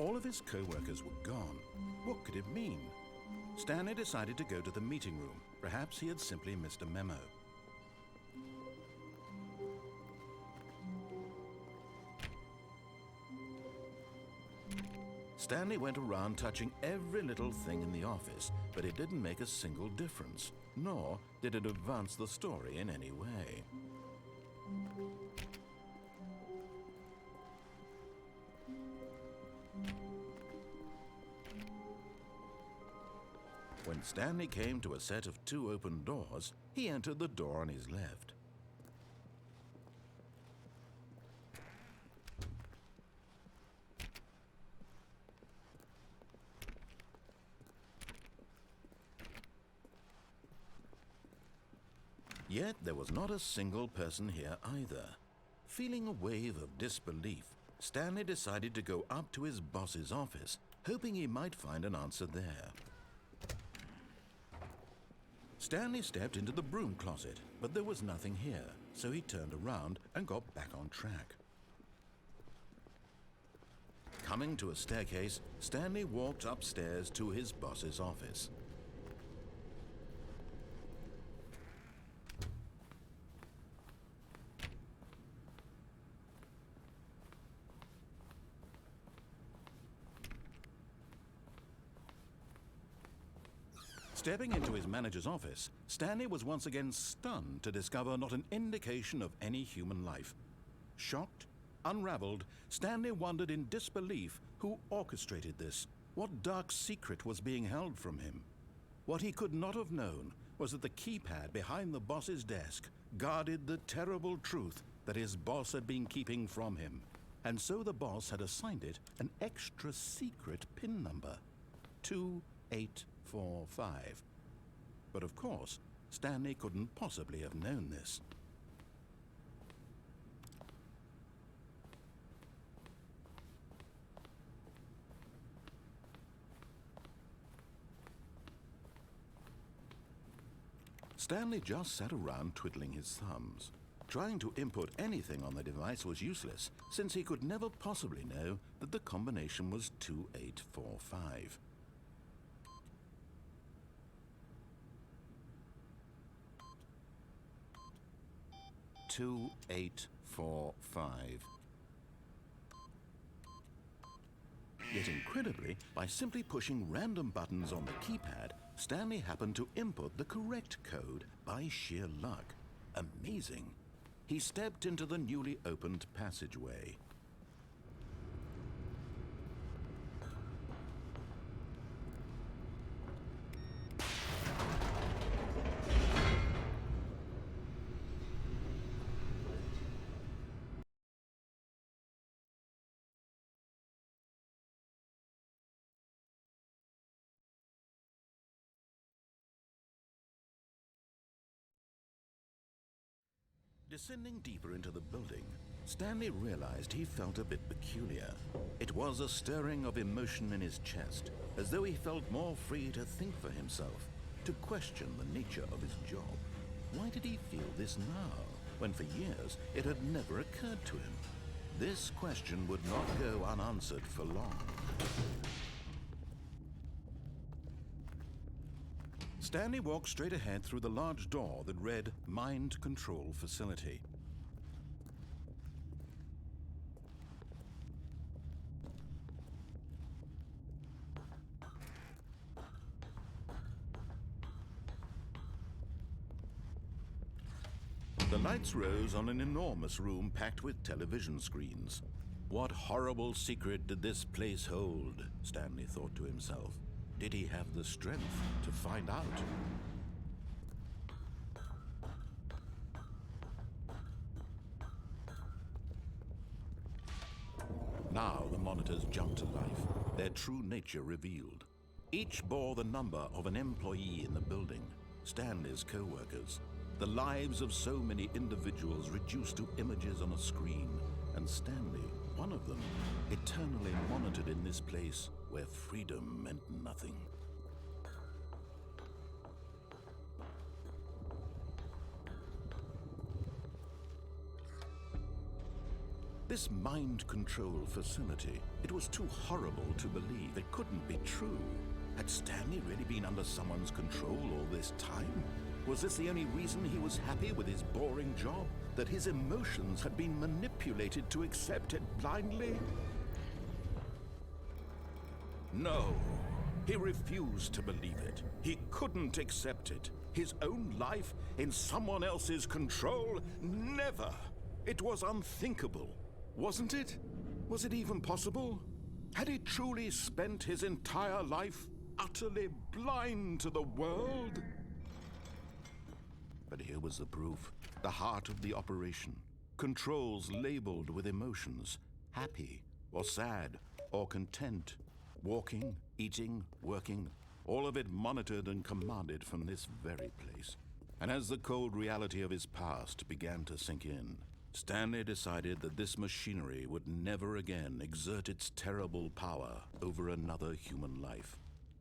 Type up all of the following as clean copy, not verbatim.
All of his co-workers were gone. What could it mean? Stanley decided to go to the meeting room. Perhaps he had simply missed a memo. Stanley went around touching every little thing in the office, but it didn't make a single difference, nor did it advance the story in any way. When Stanley came to a set of 2 open doors, he entered the door on his left. Yet there was not a single person here either. Feeling a wave of disbelief, Stanley decided to go up to his boss's office, hoping he might find an answer there. Stanley stepped into the broom closet, but there was nothing here, so he turned around and got back on track. Coming to a staircase, Stanley walked upstairs to his boss's office. Stepping into his manager's office, Stanley was once again stunned to discover not an indication of any human life. Shocked, unraveled, Stanley wondered in disbelief who orchestrated this. What dark secret was being held from him? What he could not have known was that the keypad behind the boss's desk guarded the terrible truth that his boss had been keeping from him. And so the boss had assigned it an extra secret PIN number, 2845. But of course, Stanley couldn't possibly have known this. Stanley just sat around twiddling his thumbs. Trying to input anything on the device was useless, since he could never possibly know that the combination was 2845. Yet incredibly, by simply pushing random buttons on the keypad, Stanley happened to input the correct code by sheer luck. Amazing. He stepped into the newly opened passageway. Descending deeper into the building, Stanley realized he felt a bit peculiar. It was a stirring of emotion in his chest, as though he felt more free to think for himself, to question the nature of his job. Why did he feel this now, when for years it had never occurred to him? This question would not go unanswered for long. Stanley walked straight ahead through the large door that read Mind Control Facility. The lights rose on an enormous room packed with television screens. What horrible secret did this place hold? Stanley thought to himself. Did he have the strength to find out? Now the monitors jumped to life, their true nature revealed. Each bore the number of an employee in the building, Stanley's co-workers. The lives of so many individuals reduced to images on a screen, and Stanley, one of them, eternally monitored in this place where freedom meant nothing. This mind control facility, it was too horrible to believe. It couldn't be true. Had Stanley really been under someone's control all this time? Was this the only reason he was happy with his boring job? That his emotions had been manipulated to accept it blindly? No, he refused to believe it. He couldn't accept it. His own life in someone else's control? Never! It was unthinkable, wasn't it? Was it even possible? Had he truly spent his entire life utterly blind to the world? But here was the proof. The heart of the operation. Controls labeled with emotions. Happy, or sad, or content. Walking, eating, working. All of it monitored and commanded from this very place. And as the cold reality of his past began to sink in, Stanley decided that this machinery would never again exert its terrible power over another human life.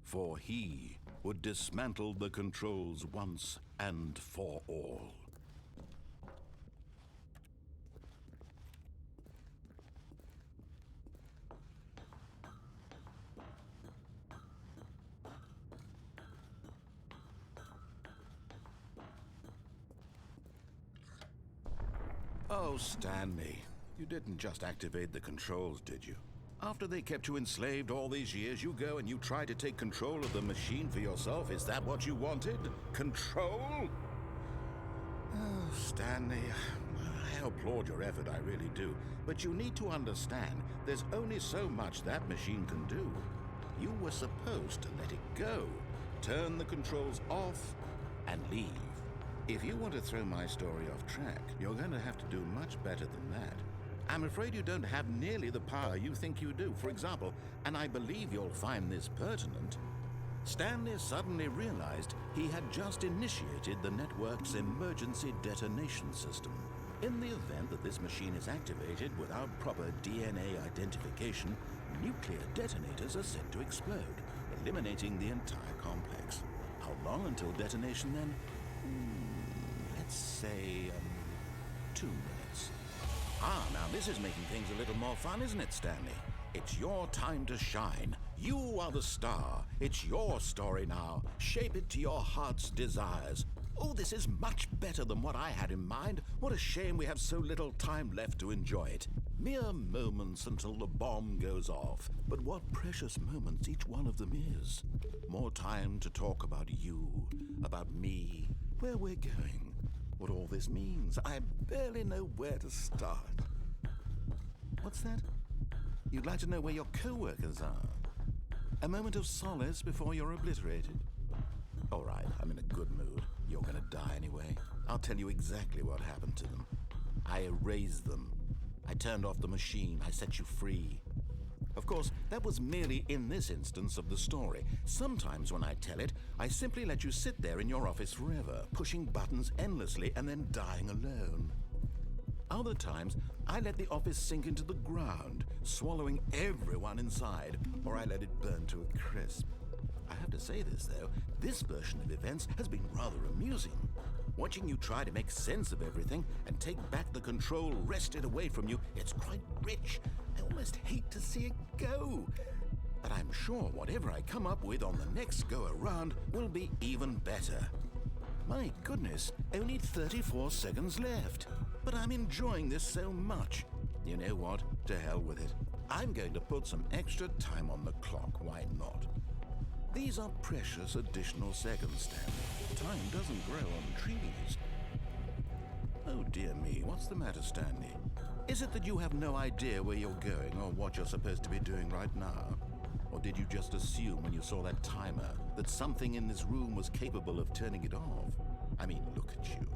For he would dismantle the controls once and for all. Oh, Stanley, you didn't just activate the controls, did you? After they kept you enslaved all these years, you go and you try to take control of the machine for yourself? Is that what you wanted? Control? Oh, Stanley, I applaud your effort, I really do. But you need to understand, there's only so much that machine can do. You were supposed to let it go, turn the controls off, and leave. If you want to throw my story off track, you're going to have to do much better than that. I'm afraid you don't have nearly the power you think you do. For example, and I believe you'll find this pertinent, Stanley suddenly realized he had just initiated the network's emergency detonation system. In the event that this machine is activated without proper DNA identification, nuclear detonators are set to explode, eliminating the entire complex. How long until detonation then? Let's say 2 minutes. Now this is making things a little more fun, isn't it, Stanley? It's your time to shine. You are the star. It's your story now. Shape it to your heart's desires. Oh, this is much better than what I had in mind. What a shame we have so little time left to enjoy it. Mere moments until the bomb goes off. But what precious moments each one of them is. More time to talk about you, about me, where we're going, what all this means. I barely know where to start. What's that? You'd like to know where your co-workers are? A moment of solace before you're obliterated? All right, I'm in a good mood. You're gonna die anyway. I'll tell you exactly what happened to them. I erased them. I turned off the machine. I set you free. Of course, that was merely in this instance of the story. Sometimes when I tell it, I simply let you sit there in your office forever, pushing buttons endlessly and then dying alone. Other times, I let the office sink into the ground, swallowing everyone inside, or I let it burn to a crisp. I have to say this, though, this version of events has been rather amusing. Watching you try to make sense of everything and take back the control wrested away from you, it's quite rich. I almost hate to see it go. But I'm sure whatever I come up with on the next go-around will be even better. My goodness, only 34 seconds left. But I'm enjoying this so much. You know what? To hell with it. I'm going to put some extra time on the clock. Why not? These are precious additional seconds, Stanley. Time doesn't grow on trees. Oh dear me, what's the matter, Stanley? Is it that you have no idea where you're going or what you're supposed to be doing right now? Or did you just assume when you saw that timer that something in this room was capable of turning it off? I mean, look at you.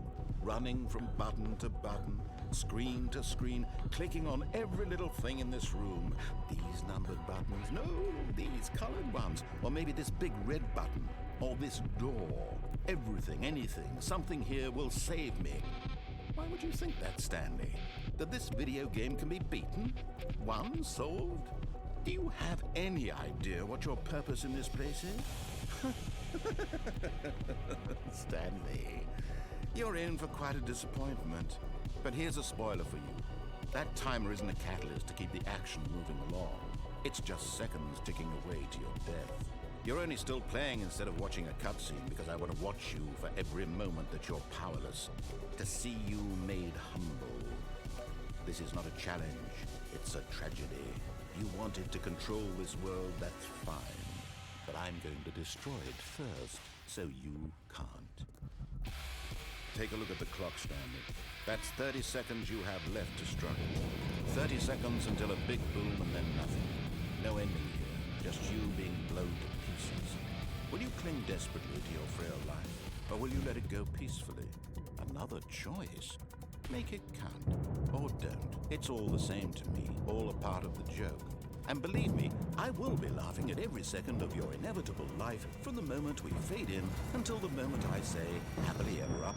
Running from button to button, screen to screen, clicking on every little thing in this room. These numbered buttons, no, these colored ones. Or maybe this big red button, or this door. Everything, anything, something here will save me. Why would you think that, Stanley? That this video game can be beaten? Won? Solved? Do you have any idea what your purpose in this place is? Stanley, you're in for quite a disappointment. But here's a spoiler for you. That timer isn't a catalyst to keep the action moving along. It's just seconds ticking away to your death. You're only still playing instead of watching a cutscene because I want to watch you for every moment that you're powerless, to see you made humble. This is not a challenge, it's a tragedy. You wanted to control this world, that's fine. But I'm going to destroy it first, so you can't. Take a look at the clock, Stanley. That's 30 seconds you have left to struggle. 30 seconds until a big boom and then nothing. No ending here, just you being blown to pieces. Will you cling desperately to your frail life, or will you let it go peacefully? Another choice. Make it count, or don't. It's all the same to me, all a part of the joke. And believe me, I will be laughing at every second of your inevitable life from the moment we fade in until the moment I say, happily ever